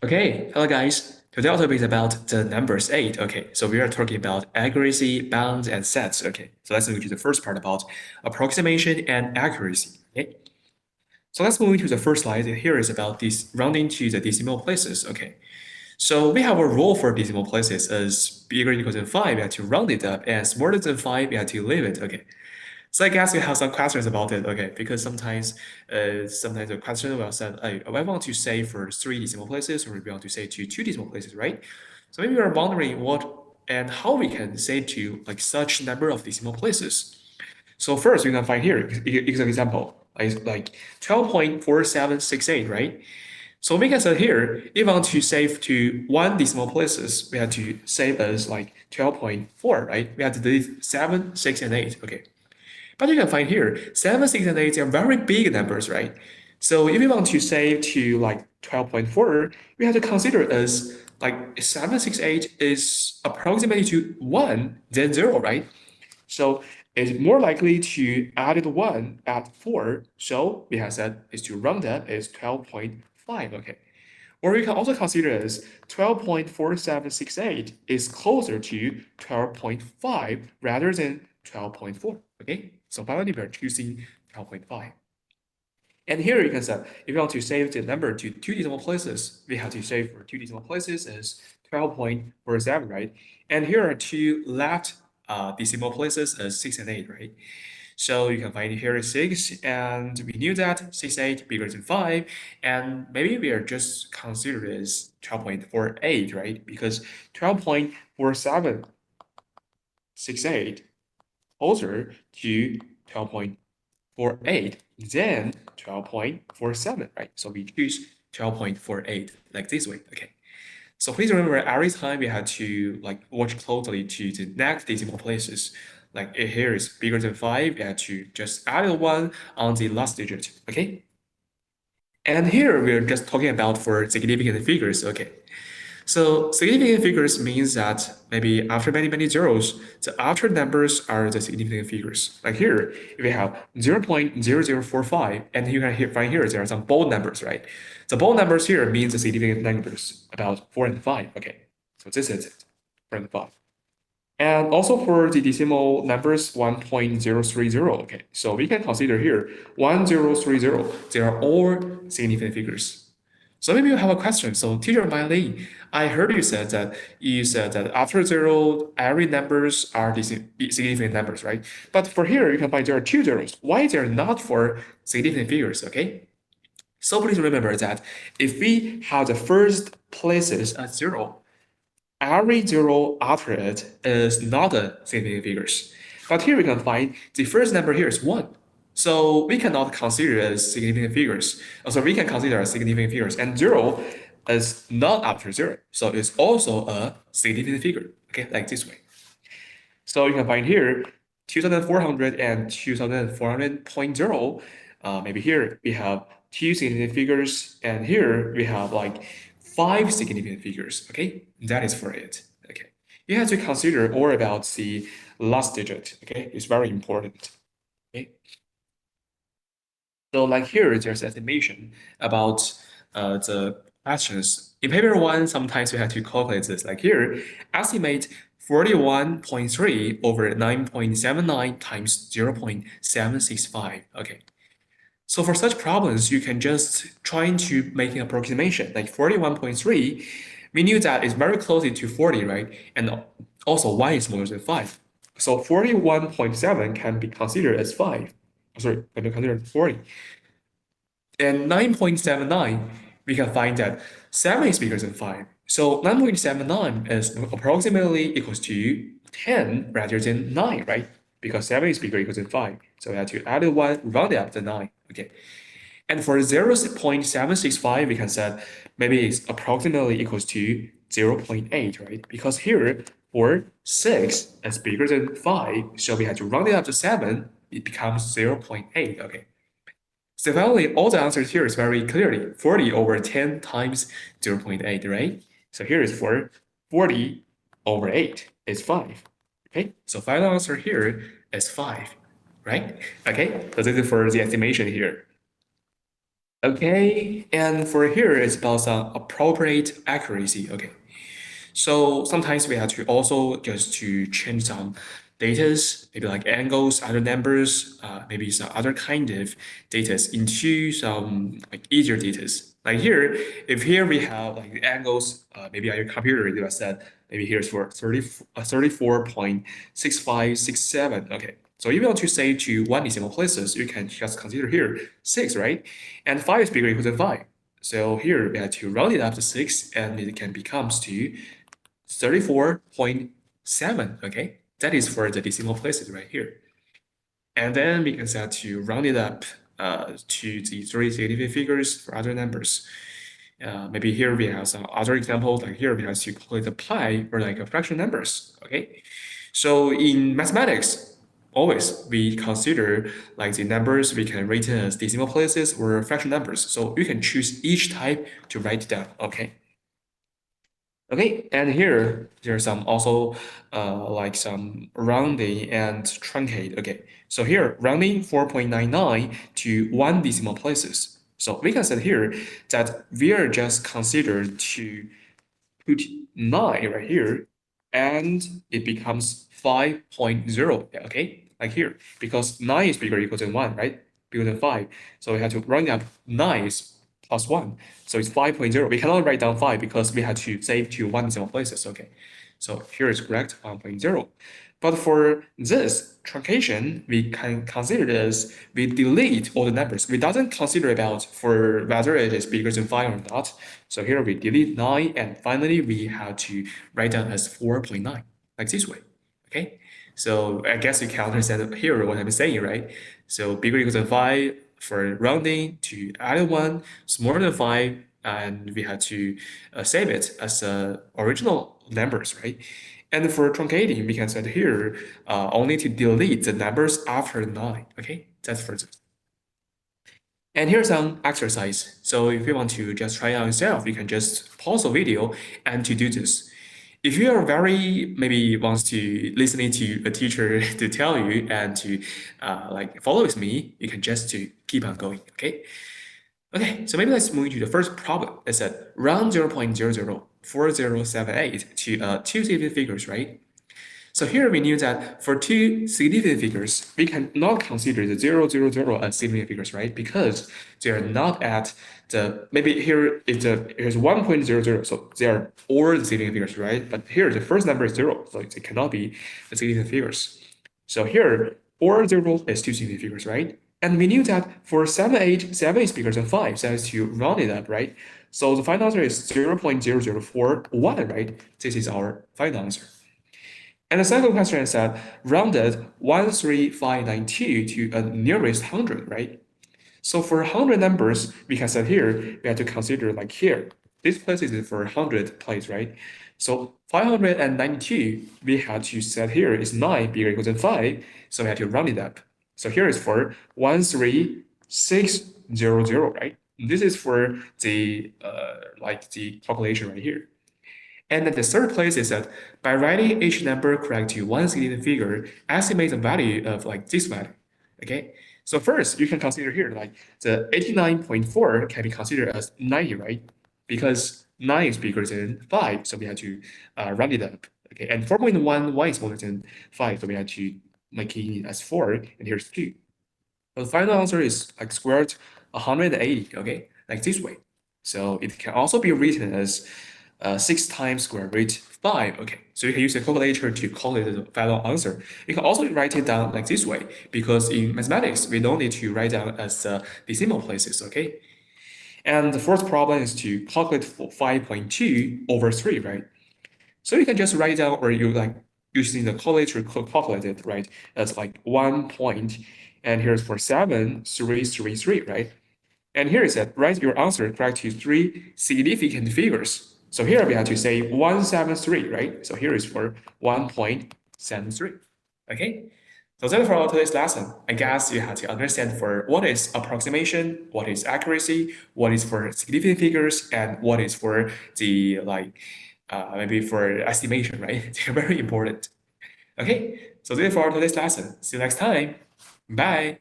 Okay, hello guys. Today our topic is about the numbers 8. Okay, so we are talking about accuracy, bounds, and sets. Okay, so let's move to the first part about approximation and accuracy. Okay, so let's move to the first slide. Here is about this rounding to the decimal places. Okay, so we have a rule for decimal places as bigger or equal than 5, we have to round it up, and smaller than 5, we have to leave it. Okay, so I guess we have some questions about it, okay? Because sometimes the question will say, hey, I want to say for 3 decimal places, or we want to say to 2 decimal places, right? So maybe you're wondering what and how we can say to like such number of decimal places. So first, we can find here is an example, like 12.4768, right? So we can say here, if we want to save to 1 decimal places, we have to save as like 12.4, right? We have to delete 7, 6, and 8, okay? But you can find here, 7, 6, and 8 are very big numbers, right? So if you want to save to like 12.4, we have to consider as like 7, 6, 8 is approximately to 1, then 0, right? So it's more likely to add 1 at 4. So we have said is to round up is 12.5, okay? Or we can also consider as 12.4768 is closer to 12.5 rather than 12.4. Okay, so finally we are choosing 12.5. And here you can say, if you want to save the number to 2 decimal places, we have to save for 2 decimal places as 12.47, right? And here are 2 left decimal places as 6 and 8, right? So you can find here is 6, and we knew that 6, 8 bigger than 5, and maybe we are just considered as 12.48, right? Because 12.4768 closer to 12.48 than 12.47, right? So we choose 12.48 like this way, okay? So please remember every time we have to like watch closely to the next decimal places. Like here is bigger than 5, we have to just add a 1 on the last digit, okay? And here we're just talking about for significant figures, okay? So significant figures means that maybe after many, many zeros, the after numbers are the significant figures. Like here, if we have 0.0045, and you can find here there are some bold numbers, right? The bold numbers here means the significant numbers, about 4 and 5, okay? So this is it, 4 and 5. And also for the decimal numbers 1.030, okay? So we can consider here 1030, they are all significant figures. So maybe you have a question. So teacher Mai Lin, I heard you said that after 0, every numbers are the significant numbers, right? But for here, you can find there are 2 zeros. Why they're not for significant figures, okay? So please remember that if we have the first places at 0, every 0 after it is not a significant figures. But here we can find the first number here is 1. So we cannot consider as significant figures. So we can consider as significant figures. And 0 is not after 0. So it's also a significant figure. Okay, like this way. So you can find here 2400 and 2400.0. Maybe here we have 2 significant figures, and here we have like 5 significant figures. Okay, that is for it. Okay, you have to consider all about the last digit. Okay, it's very important. Okay, so like here, there's estimation about the questions. In paper 1, sometimes we have to calculate this. Like here, estimate 41.3 over 9.79 times 0.765. Okay. So for such problems, you can just try to make an approximation. Like 41.3, we knew that it's very close to 40, right? And also y is smaller than 5. So 41.7 can be considered as 5. Sorry, can be considered 40. And 9.79, we can find that 7 is bigger than 5. So 9.79 is approximately equals to 10 rather than 9, right? Because 7 is bigger or equal than 5. So we have to add 1, round it up to 9. Okay. And for 0.765, we can say maybe it's approximately equals to 0.8, right? Because here, for 6 is bigger than 5, so we have to round it up to 7, it becomes 0.8, okay? So finally, all the answers here is very clearly 40 over 10 times 0.8, right? So here is for 40 over 8 is 5. Okay, so final answer here is 5, right? Okay, so this is for the estimation here. Okay, and for here it's about some appropriate accuracy. Okay, so sometimes we have to also just to change some datas, maybe like angles, other numbers, maybe some other kind of datas into some like easier datas. Like here, if here we have like the angles, maybe on your computer, it was said maybe here's for 34.6567. Okay, so if you want to say to one decimal places, you can just consider here 6, right? And 5 is bigger or equal than 5. So here we have to round it up to 6, and it can becomes to 34.7, okay? That is for the decimal places right here. And then we can set to round it up to the three significant figures for other numbers. Maybe here we have some other examples, like here we have to calculate the pi for like a fraction numbers, okay? So in mathematics, always we consider like the numbers we can write as decimal places or fraction numbers. So you can choose each type to write down, okay? Okay, and here there's some also like some rounding and truncate. Okay, so here rounding 4.99 to one decimal places. So we can say here that we are just considered to put 9 right here, and it becomes 5.0, okay? Like here, because 9 is bigger or equal than 1, right? Bigger than 5. So we have to round up 9 is plus 1. So it's 5.0. We cannot write down 5 because we have to save to one decimal places, okay? So here is correct, 1.0. But for this truncation, we can consider this, we delete all the numbers. We doesn't consider about for whether it is bigger than 5 or not. So here we delete 9, and finally we have to write down as 4.9, like this way, okay? So I guess you can understand here what I'm saying, right? So bigger or equal than 5 for rounding to other one, smaller than 5, and we have to save it as original numbers, right? And for truncating, we can set here only to delete the numbers after 9, okay? That's for this. And here's some exercise. So if you want to just try it out yourself, you can just pause the video and to do this. If you are very maybe wants to listening to a teacher to tell you and to like follow with me, you can just to keep on going, okay? Okay, so maybe let's move to the first problem. It said round 0.004078 to two significant figures, right? So here we knew that for two significant figures, we cannot consider the 000 as significant figures, right? Because they are not at the, maybe here here's 1.00, so they are all the significant figures, right? But here the first number is 0, so they cannot be the significant figures. So here, or 0 is two significant figures, right? And we knew that for 7, 8, 7 is bigger than 5, so as to round it up, right? So the final answer is 0.0041, right? This is our final answer. And the second question is that rounded 13592 to a nearest 100, right? So for 100 numbers, we can set here, we have to consider like here. This place is for 100 place, right? So 592, we have to set here is 9 bigger or equal than 5, so we have to round it up. So here is for 13600, right? This is for the like the calculation right here. And then the third place is that by writing each number correct to one significant figure, estimate the value of like this value. Okay. So first, you can consider here like the 89.4 can be considered as 90, right? Because 9 is bigger than 5, so we have to round it up. Okay. And 4.11 is smaller than 5, so we have to make it as 4, and here's 2. So the final answer is like squared 180, okay? Like this way. So it can also be written as 6 times square root 5. Okay, so you can use the calculator to calculate the final answer. You can also write it down like this way, because in mathematics, we don't need to write down as decimal places, okay? And the fourth problem is to calculate 5.2 over 3, right? So you can just write down, or you like using the calculator calculate it, right? That's like 1 point, and here's for 7,333, right? And here is that write your answer correct to three significant figures. So here we have to say 173, right? So here is for 1.73. Okay. So that's for our today's lesson. I guess you have to understand for what is approximation, what is accuracy, what is for significant figures, and what is for the like maybe for estimation, right? They're very important. Okay. So that's for our today's lesson. See you next time. Bye.